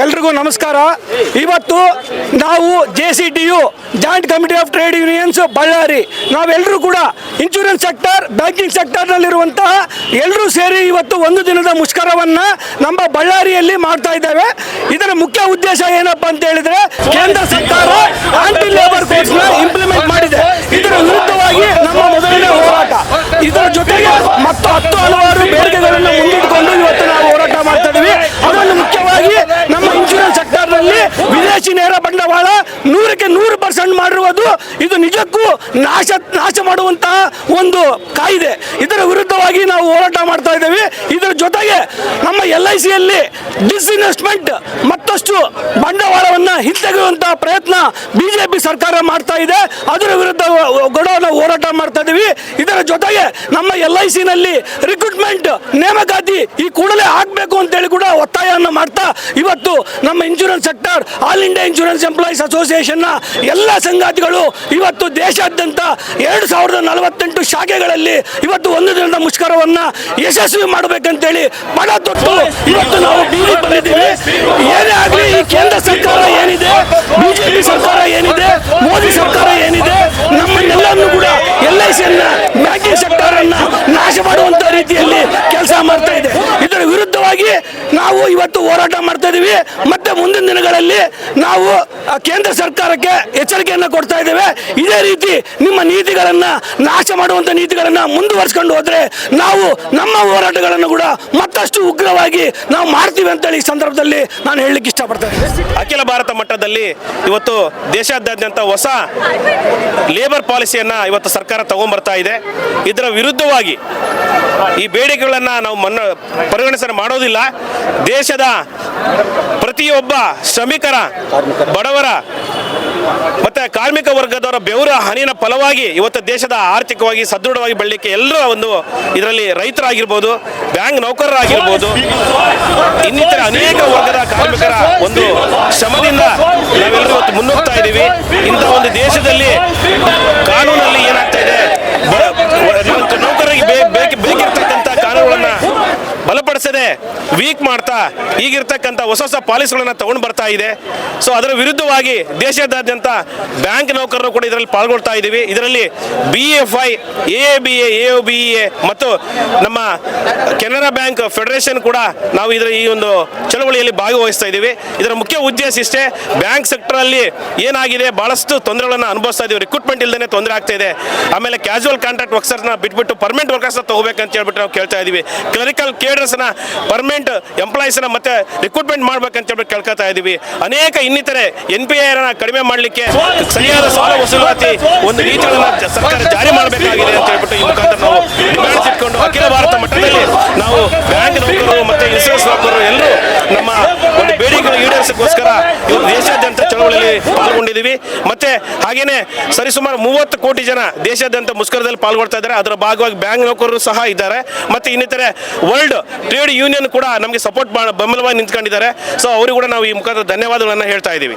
ಎಲ್ರಿಗೂ ನಮಸ್ಕಾರ. ಇವತ್ತು ನಾವು JCTU joint committee of trade unions Ballari ನಾವೆಲ್ಲರೂ ಕೂಡ ಇನ್ಶೂರೆನ್ಸ್ ಸೆಕ್ಟರ್, ಬ್ಯಾಂಕಿಂಗ್ ಸೆಕ್ಟರ್ನಲ್ಲಿರುವಂತಹ ಎಲ್ಲರೂ ಸೇರಿ ಇವತ್ತು ಒಂದು ದಿನದ ಮುಷ್ಕರವನ್ನು ನಮ್ಮ ಬಳ್ಳಾರಿಯಲ್ಲಿ ಮಾಡ್ತಾ ಇದ್ದೇವೆ. ಇದರ ಮುಖ್ಯ ಉದ್ದೇಶ ಏನಪ್ಪ ಅಂತ ಹೇಳಿದ್ರೆ, ಕೇಂದ್ರ ಸರ್ಕಾರ ಆಂಟಿ ಲೇಬರ್ ಕೋಡ್ಸ್ನ ಇಂಪ್ಲಿಮೆಂಟ್ ಮಾಡಿದೆ. ಇದರ ವಿರುದ್ಧವಾಗಿ ನಮ್ಮ ಮೊದಲನೇ ಹೋರಾಟ. ಇದರ ಜೊತೆಗೆ ಮತ್ತು ಹಲವಾರು ಬೇಡಿಕೆಗಳನ್ನು ಮುಂದಿಟ್ಟುಕೊಂಡು ಇವತ್ತು ನಾವು ಹೋರಾಟ ಮಾಡ್ತಾ ಇದ್ದೀವಿ. ಅದನ್ನು ಮುಖ್ಯವಾಗಿ ನಮ್ಮ ಇನ್ಶೂರೆನ್ಸ್ ಸೆಕ್ಟರ್ನಲ್ಲಿ ವಿದೇಶಿ ನೇರ ಬಂಡವಾಳ 100% ಮಾಡಿರುವುದು ಇದು ನಿಜಕ್ಕೂ ನಾಶ ಮಾಡುವಂತಹ ಒಂದು ಕಾಯ್ದೆ. ಇದರ ವಿರುದ್ಧವಾಗಿ ನಾವು ಹೋರಾಟ ಮಾಡ್ತಾ ಇದ್ದೇವೆ. ಇದರ ಜೊತೆಗೆ ನಮ್ಮ LICಯಲ್ಲಿ ಡಿಸ್ಇನ್ವೆಸ್ಟ್ಮೆಂಟ್ ಮತ್ತಷ್ಟು ಬಂಡವಾಳವನ್ನು ಹಿಂತೆಗೆಯುವಂತಹ ಪ್ರಯತ್ನ ಬಿಜೆಪಿ ಸರ್ಕಾರ ಮಾಡ್ತಾ ಇದೆ. ಅದರ ವಿರುದ್ಧ ಕೂಡ ನಾವು ಹೋರಾಟ ಮಾಡ್ತಾ ಇದ್ದೀವಿ. ಇದರ ಜೊತೆಗೆ ನಮ್ಮ LICನಲ್ಲಿ ರಿಕ್ರೂಟ್ಮೆಂಟ್ ನೇಮಕಾತಿ ಈ ಕೂಡಲೇ ಆಗಬೇಕು ಅಂತೇಳಿ ಕೂಡ ಒತ್ತಾಯವನ್ನು ಮಾಡ್ತಾ ಇವತ್ತು ನಮ್ಮ insurance sector all India insurance employees ಅಸೋಸಿಯೇಷನ್ನ ಎಲ್ಲ ಸಂಗಾತಿಗಳು ಇವತ್ತು ದೇಶಾದ್ಯಂತ 2048 ಶಾಖೆಗಳಲ್ಲಿ ಇವತ್ತು ಒಂದು ದಿನದ ಮುಷ್ಕರವನ್ನು ಯಶಸ್ವಿ ಮಾಡಬೇಕಂತೇಳಿ ಪಣ ತೊಟ್ಟು ಇವತ್ತು ನಾವು ಬೀದಿ ಬಂದಿದ್ದೀವಿ. ಏನೇ ಆಗಲಿ, ಈ ಕೇಂದ್ರ ಸರ್ಕಾರ ಏನಿದೆ, ಬಿಜೆಪಿ ಸರ್ಕಾರ ಏನಿದೆ, ಮೋದಿ ಸರ್ಕಾರ ಏನಿದೆ, ನಮ್ಮನ್ನೆಲ್ಲರನ್ನು ಕೂಡ LICಯನ್ನ, ಬ್ಯಾಂಕಿಂಗ್ ಸೆಕ್ಟರ್ ಅನ್ನ ನಾಶ ಮಾಡುವಂತ ರೀತಿಯಲ್ಲಿ ಕೆಲಸ ಮಾಡ್ತಾ ಇದೆ. ಇದರ ವಿರುದ್ಧವಾಗಿ ನಾವು ಇವತ್ತು ಹೋರಾಟ ಮಾಡ್ತಾ ಇದೀವಿ. ಮತ್ತೆ ಮುಂದಿನ ದಿನಗಳಲ್ಲಿ ನಾವು ಕೇಂದ್ರ ಸರ್ಕಾರಕ್ಕೆ ಎಚ್ಚರಿಕೆಯನ್ನು ಕೊಡ್ತಾ ಇದ್ದೇವೆ. ಇದೇ ರೀತಿ ನಿಮ್ಮ ನೀತಿಗಳನ್ನ ನಾಶ ಮಾಡುವಂತ ನೀತಿಗಳನ್ನ ಮುಂದುವರಿಸಿಕೊಂಡು ಹೋದ್ರೆ ನಾವು ನಮ್ಮ ಹೋರಾಟಗಳನ್ನು ಕೂಡ ಮತ್ತಷ್ಟು ಉಗ್ರವಾಗಿ ನಾವು ಮಾಡ್ತೀವಿ ಅಂತೇಳಿ ಈ ಸಂದರ್ಭದಲ್ಲಿ ನಾನು ಹೇಳಲಿಕ್ಕೆ ಇಷ್ಟಪಡ್ತೇನೆ. ಅಖಿಲ ಭಾರತ ಮಟ್ಟದಲ್ಲಿ ಇವತ್ತು ದೇಶಾದ್ಯಂತ ಹೊಸ ಲೇಬರ್ ಪಾಲಿಸಿಯನ್ನ ಇವತ್ತು ಸರ್ಕಾರ ತಗೊಂಡ್ಬರ್ತಾ ಇದೆ. ಇದರ ವಿರುದ್ಧವಾಗಿ ಈ ಬೇಡಿಕೆಗಳನ್ನು ನಾವು ಪರಿಗಣಿಸಲು ಮಾಡೋದಿಲ್ಲ. ದೇಶದ ಪ್ರತಿಯೊಬ್ಬ ಶ್ರಮಿಕರ, ಬಡವರ ಮತ್ತೆ ಕಾರ್ಮಿಕ ವರ್ಗದವರ ಬೆವರ ಹನಿನ ಫಲವಾಗಿ ಇವತ್ತು ದೇಶದ ಆರ್ಥಿಕವಾಗಿ ಸದೃಢವಾಗಿ ಬೆಳಲಿಕ್ಕೆ ಎಲ್ಲರೂ ಒಂದು ಇದರಲ್ಲಿ ರೈತರಾಗಿರ್ಬೋದು, ಬ್ಯಾಂಕ್ ನೌಕರರಾಗಿರ್ಬೋದು, ಇನ್ನಿತರ ಅನೇಕ ವರ್ಗದ ಕಾರ್ಮಿಕರ ಒಂದು ಶ್ರಮದಿಂದ ನಾವೆಲ್ಲರೂ ಇವತ್ತು ಮುನ್ನುಗ್ತಾ ಇದ್ದೀವಿ. ಇಂಥ ಒಂದು ದೇಶದಲ್ಲಿ ಕಾನೂನಲ್ಲಿ ಏನಾಗ್ತಾ ಇದೆ, ನೌಕರರಿಗೆ ಬೇಕಿರ್ತಕ್ಕಂಥ ಕಾನೂನುಗಳನ್ನ ಬಲಪಡಿಸದೆ ವೀಕ್ ಮಾಡ್ತಾ ಈಗಿರ್ತಕ್ಕಂಥ ಹೊಸ ಪಾಲಿಸಿಗಳನ್ನ ತಗೊಂಡು ಬರ್ತಾ ಇದೆ. ಸೊ ಅದರ ವಿರುದ್ಧವಾಗಿ ದೇಶದಾದ್ಯಂತ ಬ್ಯಾಂಕ್ ನೌಕರರು ಕೂಡ ಇದರಲ್ಲಿ ಪಾಲ್ಗೊಳ್ತಾ ಇದ್ದೀವಿ. ಇದರಲ್ಲಿ BFI, AABA, AOBA ಮತ್ತು ನಮ್ಮ ಕೆನರಾ ಬ್ಯಾಂಕ್ ಫೆಡರೇಷನ್ ಕೂಡ ನಾವು ಈ ಒಂದು ಚಳವಳಿಯಲ್ಲಿ ಭಾಗವಹಿಸ್ತಾ ಇದ್ದೀವಿ. ಇದರ ಮುಖ್ಯ ಉದ್ದೇಶ ಇಷ್ಟೇ, ಬ್ಯಾಂಕ್ ಸೆಕ್ಟರ್ ಅಲ್ಲಿ ಏನಾಗಿದೆ, ಬಹಳಷ್ಟು ತೊಂದರೆಗಳನ್ನು ಅನುಭವಿಸ್ತಾ ಇದ್ದೀವಿ. ರಿಕ್ರೂಟ್ಮೆಂಟ್ ಇಲ್ಲದೆ ತೊಂದರೆ ಆಗ್ತಾ ಇದೆ. ಆಮೇಲೆ ಕ್ಯಾಶುವಲ್ ಕಾಂಟ್ರಾಕ್ಟ್ ವರ್ಕರ್ಸ್ನ ಬಿಟ್ಬಿಟ್ಟು ಪರ್ಮನೆಂಟ್ ವರ್ಕರ್ಸ್ನ ತಗೋಬೇಕಂತ ಹೇಳ್ಬಿಟ್ಟು ನಾವು ಕೇಳ್ತಾ ಇದ್ದೀವಿ. ಕ್ಲರಿಕಲ್ ಕೇಡರ್ಸ್ನ ಪರ್ಮನೆಂಟ್ ಎಂಪ್ಲಾಯೀಸ್ನ ಮತ್ತೆ ರಿಕ್ರೂಟ್ಮೆಂಟ್ ಮಾಡ್ಬೇಕಂತ ಹೇಳ್ಬಿಟ್ಟು ಕೇಳ್ಕೊತಾ ಇದ್ದೀವಿ. ಅನೇಕ ಇನ್ನಿತರೆ NPI ಕಡಿಮೆ ಮಾಡಲಿಕ್ಕೆ ಸರಿಯಾದ ಸಾಲ ವಸೂಲಾತಿ ಒಂದು ನೀತಿಗಳನ್ನು ಸರ್ಕಾರ ಜಾರಿ ಮಾಡಬೇಕಾಗಿದೆ ಅಂತ ಹೇಳ್ಬಿಟ್ಟು ಈ ಮುಖಾಂತರ ನಾವು ಡಿಮ್ಯಾಂಡ್ಸ್ ಇಟ್ಕೊಂಡು ಅಖಿಲ ಭಾರತ ಮಟ್ಟದಲ್ಲಿ ನಾವು ಬ್ಯಾಂಕ್ ನೌಕರರು ಮತ್ತೆ ಇನ್ಶೂರೆನ್ಸ್ ನೌಕರರು ಎಲ್ಲರೂ ನಮ್ಮ ಒಂದು ಬೇಡಿಕೆಗಳ ಈಡೇರಿಸೋಕ್ಕೋಸ್ಕರ ಇವತ್ತು ದೇಶಾದ್ಯಂತ ಚಳವಳಿಯಲ್ಲಿ ಪಾಲ್ಗೊಂಡಿದ್ದೀವಿ. ಮತ್ತೆ ಹಾಗೇನೆ ಸರಿಸುಮಾರು 30 ಕೋಟಿ ಜನ ದೇಶಾದ್ಯಂತ ಮುಷ್ಕರದಲ್ಲಿ ಪಾಲ್ಗೊಳ್ತಾ ಇದ್ದಾರೆ. ಅದರ ಭಾಗವಾಗಿ ಬ್ಯಾಂಕ್ ನೌಕರರು ಸಹ ಇದ್ದಾರೆ. ಮತ್ತೆ ಇನ್ನಿತರೆ ವರ್ಲ್ಡ್ ಟ್ರೇಡ್ ಯೂನಿಯನ್ ಕೂಡ ನಮಗೆ ಸಪೋರ್ಟ್ ಬೆಂಬಲವಾಗಿ ನಿಂತ್ಕೊಂಡಿದ್ದಾರೆ. ಸೊ ಅವರಿಗೂ ಕೂಡ ನಾವು ಈ ಮುಖಾಂತರ ಧನ್ಯವಾದಗಳನ್ನು ಹೇಳ್ತಾ ಇದ್ದೀವಿ.